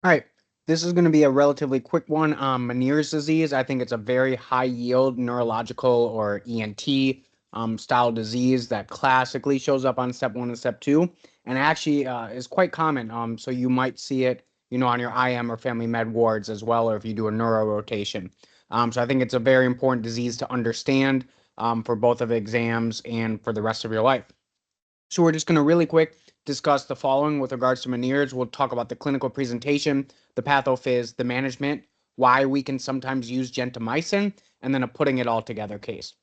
All right, this is going to be a relatively quick one. Meniere's disease. I think it's a very high yield neurological or ENT style disease that classically shows up on step one and step two, and actually is quite common. So you might see it, on your IM or family med wards as well, or if you do a neuro rotation. So I think it's a very important disease to understand for both of exams and for the rest of your life. So we're just going to really quick discuss the following with regards to Meniere's. We'll talk about the clinical presentation, the pathophys, the management, why we can sometimes use gentamicin, and then a putting it all together case.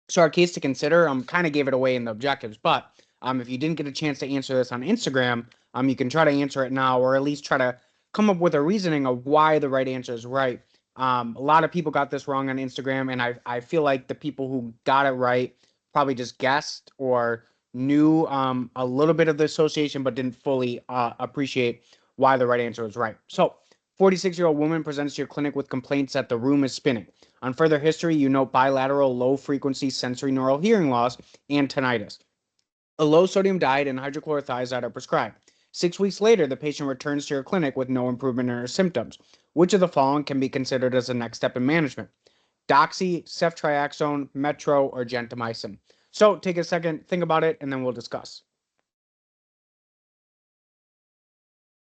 So our case to consider, kind of gave it away in the objectives, but if you didn't get a chance to answer this on Instagram, you can try to answer it now, or at least try to come up with a reasoning of why the right answer is right. A lot of people got this wrong on Instagram, and I feel like the people who got it right probably just guessed or knew a little bit of the association, but didn't fully appreciate why the right answer was right. So, 46-year-old woman presents to your clinic with complaints that the room is spinning. On further history, you note bilateral low-frequency sensory neural hearing loss and tinnitus. A low-sodium diet and hydrochlorothiazide are prescribed. 6 weeks later, the patient returns to your clinic with no improvement in her symptoms. Which of the following can be considered as a next step in management? Doxy, ceftriaxone, metro, or gentamicin? So take a second, think about it, and then we'll discuss.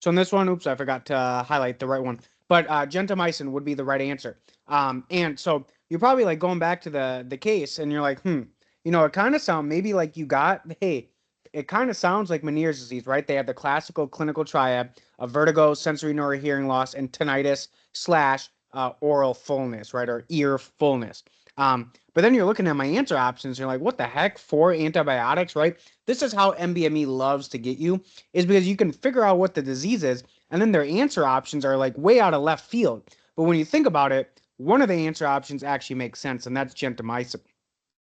So in this one, oops, I forgot to highlight the right one. But gentamicin would be the right answer. And so you're probably like going back to the case, and you're like, it kind of sounds maybe like you got, hey, it kind of sounds like Meniere's disease, right? They have the classical clinical triad of vertigo, sensory neural hearing loss, and tinnitus slash oral fullness, right, or ear fullness. But then you're looking at my answer options, and you're like, what the heck? 4 antibiotics, right? This is how MBME loves to get you, is because you can figure out what the disease is, and then their answer options are like way out of left field. But when you think about it, one of the answer options actually makes sense, and that's gentamicin.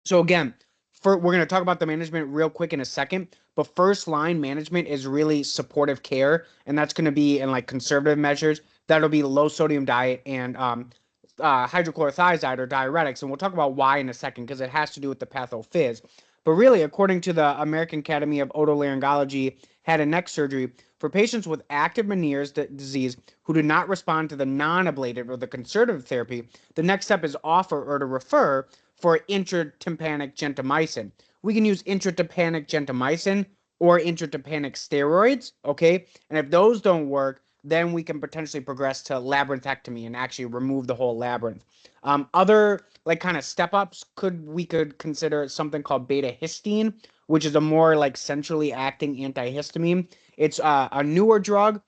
So again, we're going to talk about the management real quick in a second, but first line management is really supportive care, and that's going to be in like conservative measures. That'll be low sodium diet and hydrochlorothiazide or diuretics, and we'll talk about why in a second because it has to do with the pathophys. But really, according to the American Academy of Otolaryngology head and neck surgery, for patients with active Meniere's disease who do not respond to the non-ablative or the conservative therapy, the next step is offer or to refer for intratympanic gentamicin. We can use intratympanic gentamicin or intratympanic steroids, okay? And if those don't work, then we can potentially progress to labyrinthectomy and actually remove the whole labyrinth. Other like kind of step ups we could consider something called beta histine, which is a more like centrally acting antihistamine. It's a newer drug,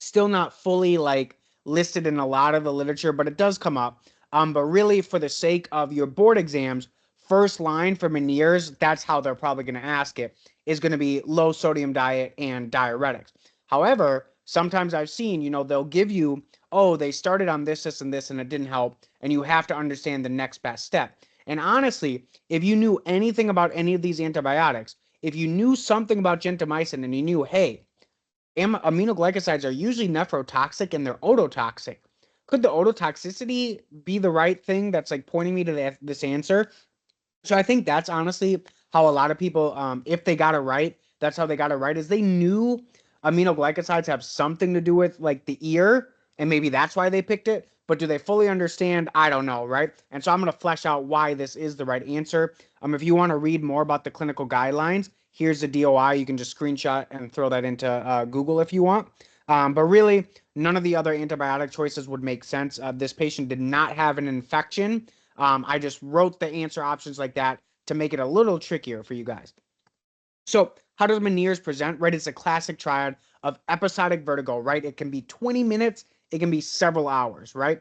still not fully like listed in a lot of the literature, but it does come up. But really, for the sake of your board exams, first line for Meniere's, that's how they're probably going to ask it, is going to be low sodium diet and diuretics. However, sometimes I've seen, they'll give you, oh, they started on this, this, and this, and it didn't help, and you have to understand the next best step. And honestly, if you knew anything about any of these antibiotics, if you knew something about gentamicin and you knew, hey, aminoglycosides are usually nephrotoxic and they're ototoxic. Could the ototoxicity be the right thing that's like pointing me to this answer? So I think that's honestly how a lot of people, if they got it right, that's how they got it right, is they knew aminoglycosides have something to do with like the ear, and maybe that's why they picked it. But do they fully understand? I don't know, right? And so I'm going to flesh out why this is the right answer. If you want to read more about the clinical guidelines, here's the DOI. You can just screenshot and throw that into Google if you want. But really, none of the other antibiotic choices would make sense. This patient did not have an infection. I just wrote the answer options like that to make it a little trickier for you guys. So how does Meniere's present, right? It's a classic triad of episodic vertigo, right? It can be 20 minutes, it can be several hours, right?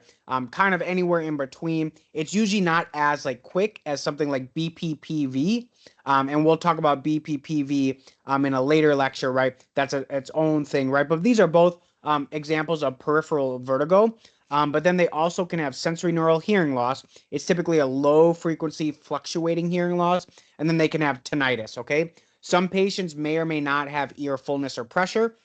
Kind of anywhere in between. It's usually not as like quick as something like BPPV. And we'll talk about BPPV in a later lecture, right? That's its own thing, right? But these are both examples of peripheral vertigo. But then they also can have sensory neural hearing loss. It's typically a low frequency fluctuating hearing loss. And then they can have tinnitus, okay? Some patients may or may not have ear fullness or pressure.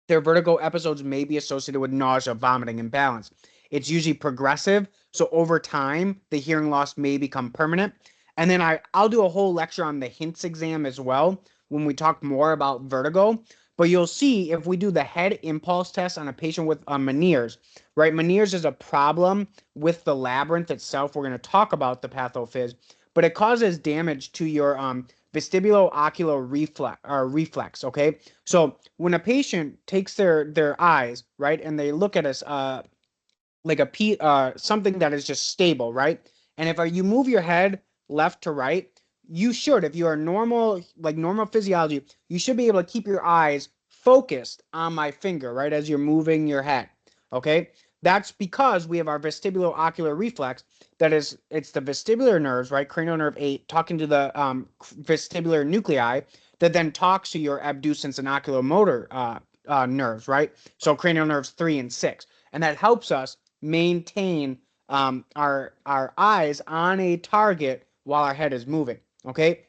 Their vertigo episodes may be associated with nausea, vomiting, and balance. It's usually progressive, so over time, the hearing loss may become permanent. And then I'll do a whole lecture on the HINTS exam as well when we talk more about vertigo. But you'll see if we do the head impulse test on a patient with Meniere's, right? Meniere's is a problem with the labyrinth itself. We're going to talk about the pathophys, but it causes damage to your vestibulo-ocular reflex. Okay, so when a patient takes their eyes, right, and they look at us like something that is just stable, right? And if you move your head left to right, you should, if you are normal, like normal physiology, you should be able to keep your eyes focused on my finger, right, as you're moving your head. Okay, that's because we have our vestibulo-ocular reflex. It's the vestibular nerves, right, cranial nerve 8, talking to the vestibular nuclei that then talks to your abducens and oculomotor nerves, right? So cranial nerves 3 and 6, and that helps us maintain our eyes on a target while our head is moving. Okay,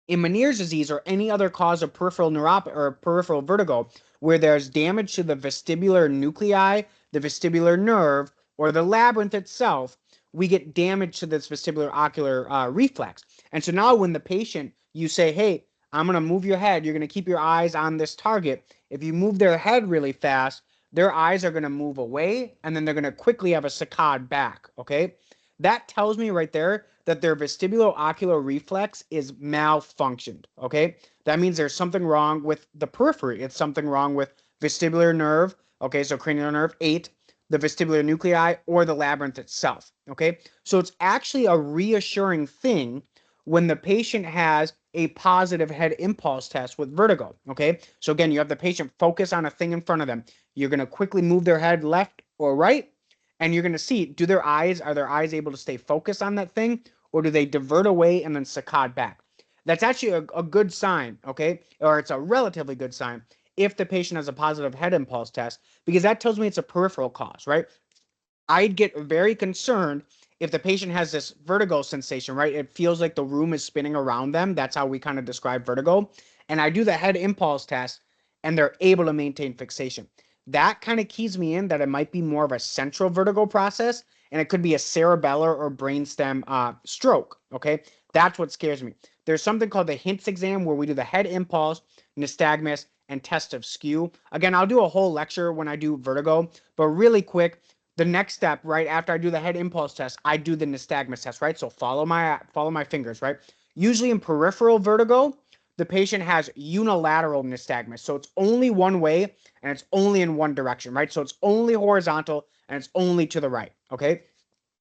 in Meniere's disease or any other cause of peripheral neuropathy or peripheral vertigo, where there's damage to the vestibular nuclei, the vestibular nerve, or the labyrinth itself, we get damage to this vestibular ocular reflex. And so now when the patient, you say, hey, I'm going to move your head, you're going to keep your eyes on this target. If you move their head really fast, their eyes are going to move away, and then they're going to quickly have a saccade back. Okay, that tells me right there that their vestibulo-ocular reflex is malfunctioned. Okay, that means there's something wrong with the periphery. It's something wrong with vestibular nerve. Okay, so cranial nerve 8, the vestibular nuclei, or the labyrinth itself. Okay, so it's actually a reassuring thing when the patient has a positive head impulse test with vertigo. Okay, so again, you have the patient focus on a thing in front of them. You're going to quickly move their head left or right, and you're going to see, are their eyes able to stay focused on that thing, or do they divert away and then saccade back? That's actually a good sign, okay? Or it's a relatively good sign if the patient has a positive head impulse test, because that tells me it's a peripheral cause, right? I'd get very concerned if the patient has this vertigo sensation, right? It feels like the room is spinning around them. That's how we kind of describe vertigo. And I do the head impulse test and they're able to maintain fixation. That kind of keys me in that it might be more of a central vertigo process and it could be a cerebellar or brainstem stroke. Okay, that's what scares me. There's something called the HINTS exam where we do the head impulse, nystagmus, and test of skew. Again, I'll do a whole lecture when I do vertigo, but really quick, the next step, right after I do the head impulse test, I do the nystagmus test, right? So follow my fingers, right? Usually in peripheral vertigo, the patient has unilateral nystagmus, so it's only one way and it's only in one direction, right? So it's only horizontal and it's only to the right. Okay,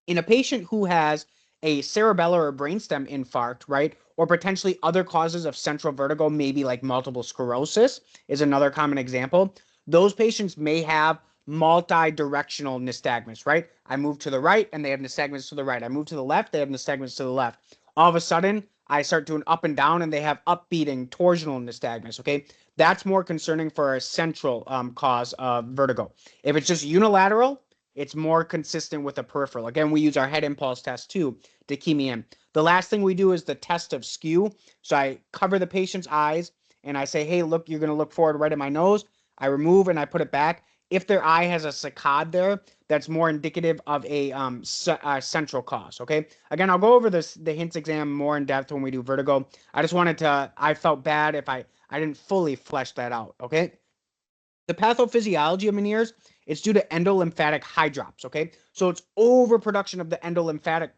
in a patient who has a cerebellar or brainstem infarct, right, or potentially other causes of central vertigo, maybe like multiple sclerosis is another common example. Those patients may have multi-directional nystagmus, right? I move to the right and they have nystagmus to the right. I move to the left, they have nystagmus to the left. All of a sudden, I start doing up and down and they have upbeating torsional nystagmus, okay? That's more concerning for a central cause of vertigo. If it's just unilateral, it's more consistent with the peripheral. Again, we use our head impulse test too to key me in. The last thing we do is the test of skew. So I cover the patient's eyes and I say, hey, look, you're going to look forward right at my nose. I remove and I put it back. If their eye has a saccade there, that's more indicative of a central cause. Okay. Again, I'll go over the HINTS exam more in depth when we do vertigo. I felt bad if I didn't fully flesh that out. Okay. The pathophysiology of Meniere's, it's due to endolymphatic hydrops, okay? So it's overproduction of the endolymphatic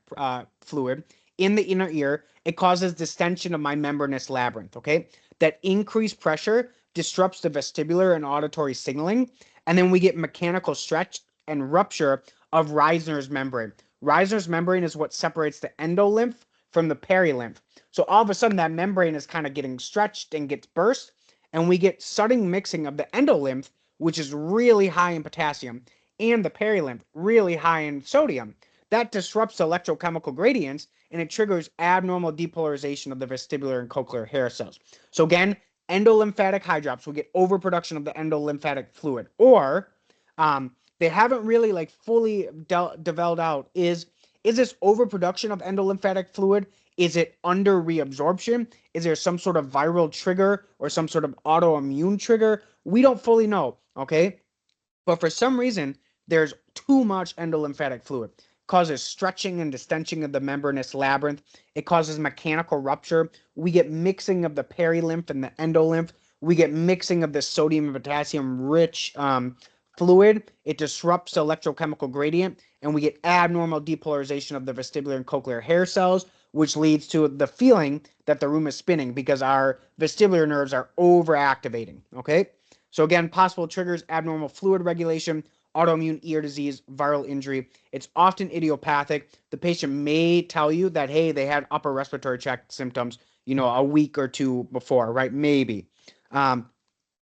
fluid in the inner ear. It causes distension of my membranous labyrinth, okay? That increased pressure disrupts the vestibular and auditory signaling, and then we get mechanical stretch and rupture of Reisner's membrane. Reisner's membrane is what separates the endolymph from the perilymph. So all of a sudden that membrane is kind of getting stretched and gets burst, and we get sudden mixing of the endolymph, which is really high in potassium, and the perilymph, really high in sodium. That disrupts electrochemical gradients and it triggers abnormal depolarization of the vestibular and cochlear hair cells. So again, endolymphatic hydrops will get overproduction of the endolymphatic fluid, or they haven't really like fully developed out. Is this overproduction of endolymphatic fluid? Is it under reabsorption? Is there some sort of viral trigger or some sort of autoimmune trigger? We don't fully know, okay? But for some reason, there's too much endolymphatic fluid. It causes stretching and distension of the membranous labyrinth. It causes mechanical rupture. We get mixing of the perilymph and the endolymph. we get mixing of the sodium and potassium rich fluid. It disrupts the electrochemical gradient, and we get abnormal depolarization of the vestibular and cochlear hair cells, which leads to the feeling that the room is spinning because our vestibular nerves are overactivating. Okay. So again, possible triggers: abnormal fluid regulation, autoimmune ear disease, viral injury. It's often idiopathic. The patient may tell you that, hey, they had upper respiratory tract symptoms, a week or two before, right? Maybe. Um,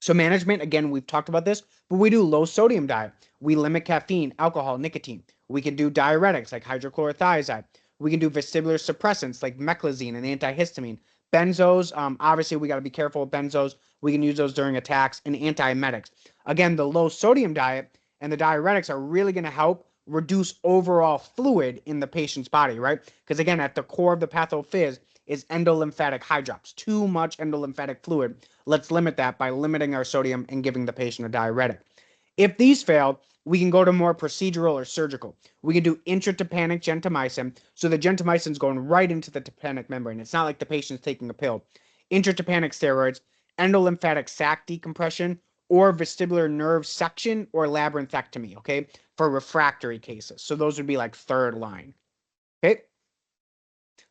so management, again, we've talked about this, but we do low sodium diet. We limit caffeine, alcohol, nicotine. We can do diuretics like hydrochlorothiazide. We can do vestibular suppressants like meclizine and antihistamine. Benzos, obviously we got to be careful with benzos. We can use those during attacks, and antiemetics. Again, the low sodium diet and the diuretics are really going to help reduce overall fluid in the patient's body, right? Because again, at the core of the pathophys is endolymphatic hydrops, too much endolymphatic fluid. Let's limit that by limiting our sodium and giving the patient a diuretic. If these fail, we can go to more procedural or surgical. We can do intratympanic gentamicin. So the gentamicin is going right into the tympanic membrane. It's not like the patient's taking a pill. Intratympanic steroids, endolymphatic sac decompression, or vestibular nerve section or labyrinthectomy, okay, for refractory cases. So those would be like third line. Okay.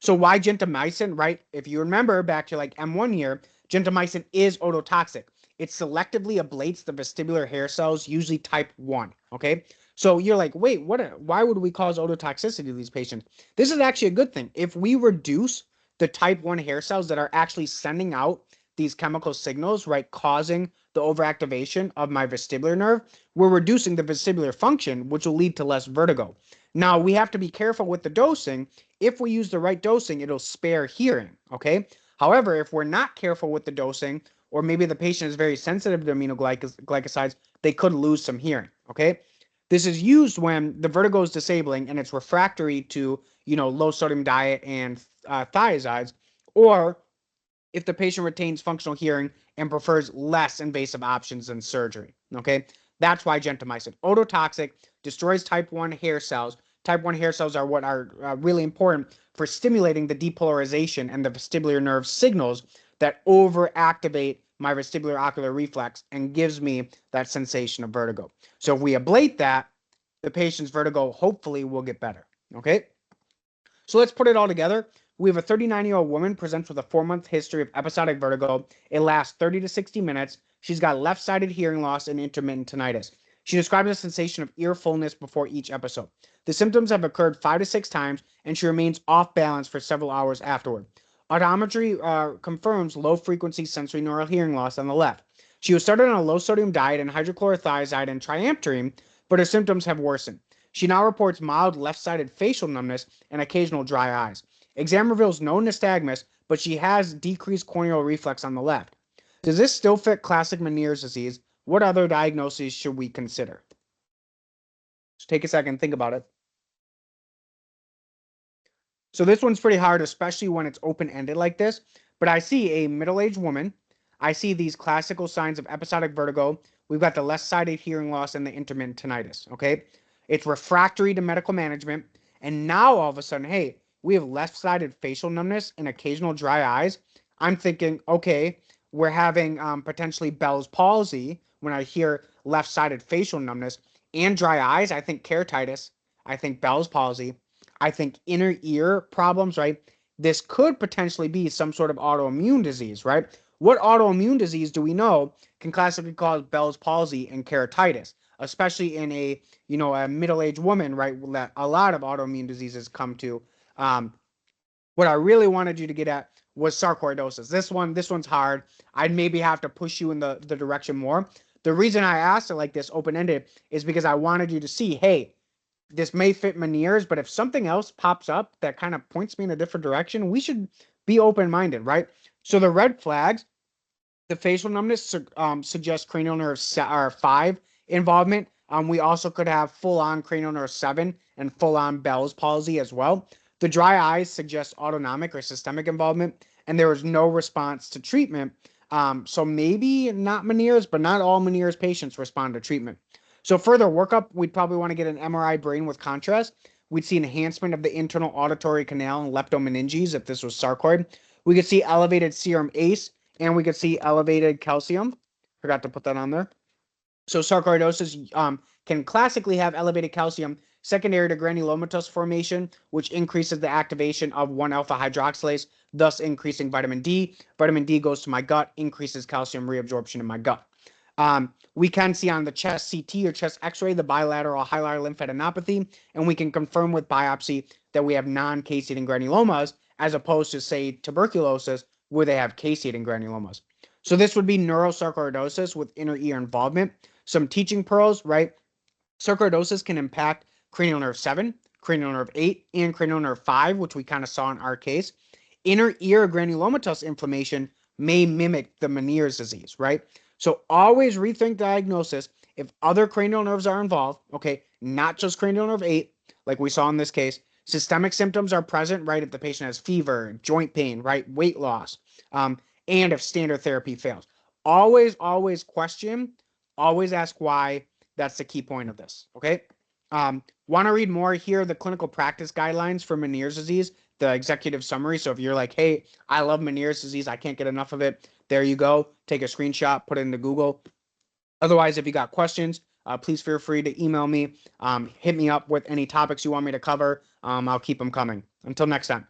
So why gentamicin, right? If you remember back to like M1 year, gentamicin is ototoxic. It selectively ablates the vestibular hair cells, usually type 1, okay? So you're like, wait, why would we cause ototoxicity to these patients? This is actually a good thing. If we reduce the type 1 hair cells that are actually sending out these chemical signals, right, causing the overactivation of my vestibular nerve, we're reducing the vestibular function, which will lead to less vertigo. Now, we have to be careful with the dosing. If we use the right dosing, it'll spare hearing, okay? However, if we're not careful with the dosing, or maybe the patient is very sensitive to aminoglycosides, they could lose some hearing, okay? This is used when the vertigo is disabling and it's refractory to, low sodium diet and thiazides, or if the patient retains functional hearing and prefers less invasive options than surgery. Okay, that's why gentamicin. Ototoxic, destroys type 1 hair cells. Type 1 hair cells are what are really important for stimulating the depolarization and the vestibular nerve signals that overactivate my vestibular ocular reflex and gives me that sensation of vertigo. So if we ablate that, the patient's vertigo hopefully will get better. Okay. So let's put it all together. We have a 39-year-old woman presents with a 4-month history of episodic vertigo. It lasts 30 to 60 minutes. She's got left-sided hearing loss and intermittent tinnitus. She describes a sensation of ear fullness before each episode. The symptoms have occurred 5 to 6 times, and she remains off balance for several hours afterward. Audiometry confirms low-frequency sensory neural hearing loss on the left. She was started on a low-sodium diet and hydrochlorothiazide and triamptorine, but her symptoms have worsened. She now reports mild left-sided facial numbness and occasional dry eyes. Exam reveals no nystagmus, but she has decreased corneal reflex on the left. Does this still fit classic Meniere's disease? What other diagnoses should we consider? So take a second, think about it. So this one's pretty hard, especially when it's open-ended like this. But I see a middle-aged woman. I see these classical signs of episodic vertigo. We've got the left-sided hearing loss and the intermittent tinnitus, okay? It's refractory to medical management. And now all of a sudden, hey, we have left-sided facial numbness and occasional dry eyes. I'm thinking, okay, we're having potentially Bell's palsy when I hear left-sided facial numbness and dry eyes. I think keratitis. I think Bell's palsy. I think inner ear problems, right? This could potentially be some sort of autoimmune disease, right? What autoimmune disease do we know can classically cause Bell's palsy and keratitis, especially in a middle-aged woman, right? That a lot of autoimmune diseases come to. What I really wanted you to get at was sarcoidosis. This one's hard. I'd maybe have to push you in the direction more. The reason I asked it like this open-ended is because I wanted you to see, hey, this may fit Meniere's, but if something else pops up that kind of points me in a different direction, we should be open-minded, right? So the red flags, the facial numbness suggests cranial nerve 5 involvement. We also could have full-on cranial nerve 7 and full-on Bell's palsy as well. The dry eyes suggest autonomic or systemic involvement, and there was no response to treatment. So maybe not Meniere's, but not all Meniere's patients respond to treatment. So further workup, we'd probably want to get an MRI brain with contrast. We'd see enhancement of the internal auditory canal and leptomeninges if this was sarcoid. We could see elevated serum ACE and we could see elevated calcium. Forgot to put that on there. So sarcoidosis can classically have elevated calcium secondary to granulomatous formation, which increases the activation of 1-alpha hydroxylase, thus increasing vitamin D. Vitamin D goes to my gut, increases calcium reabsorption in my gut. We can see on the chest CT or chest X-ray the bilateral hilar lymphadenopathy, and we can confirm with biopsy that we have non-caseating granulomas, as opposed to, say, tuberculosis, where they have caseating granulomas. So this would be neurosarcoidosis with inner ear involvement. Some teaching pearls, right? Sarcoidosis can impact cranial nerve 7, cranial nerve 8, and cranial nerve 5, which we kind of saw in our case. Inner ear granulomatous inflammation may mimic the Meniere's disease, right? So always rethink diagnosis if other cranial nerves are involved, okay, not just cranial nerve 8, like we saw in this case. Systemic symptoms are present, right? If the patient has fever, joint pain, right? Weight loss, and if standard therapy fails. Always question, always ask why. That's the key point of this, okay? Want to read more? Here are the clinical practice guidelines for Meniere's disease, the executive summary. So if you're like, hey, I love Meniere's disease, I can't get enough of it, there you go. Take a screenshot, put it into Google. Otherwise, if you got questions, please feel free to email me. Hit me up with any topics you want me to cover. I'll keep them coming. Until next time.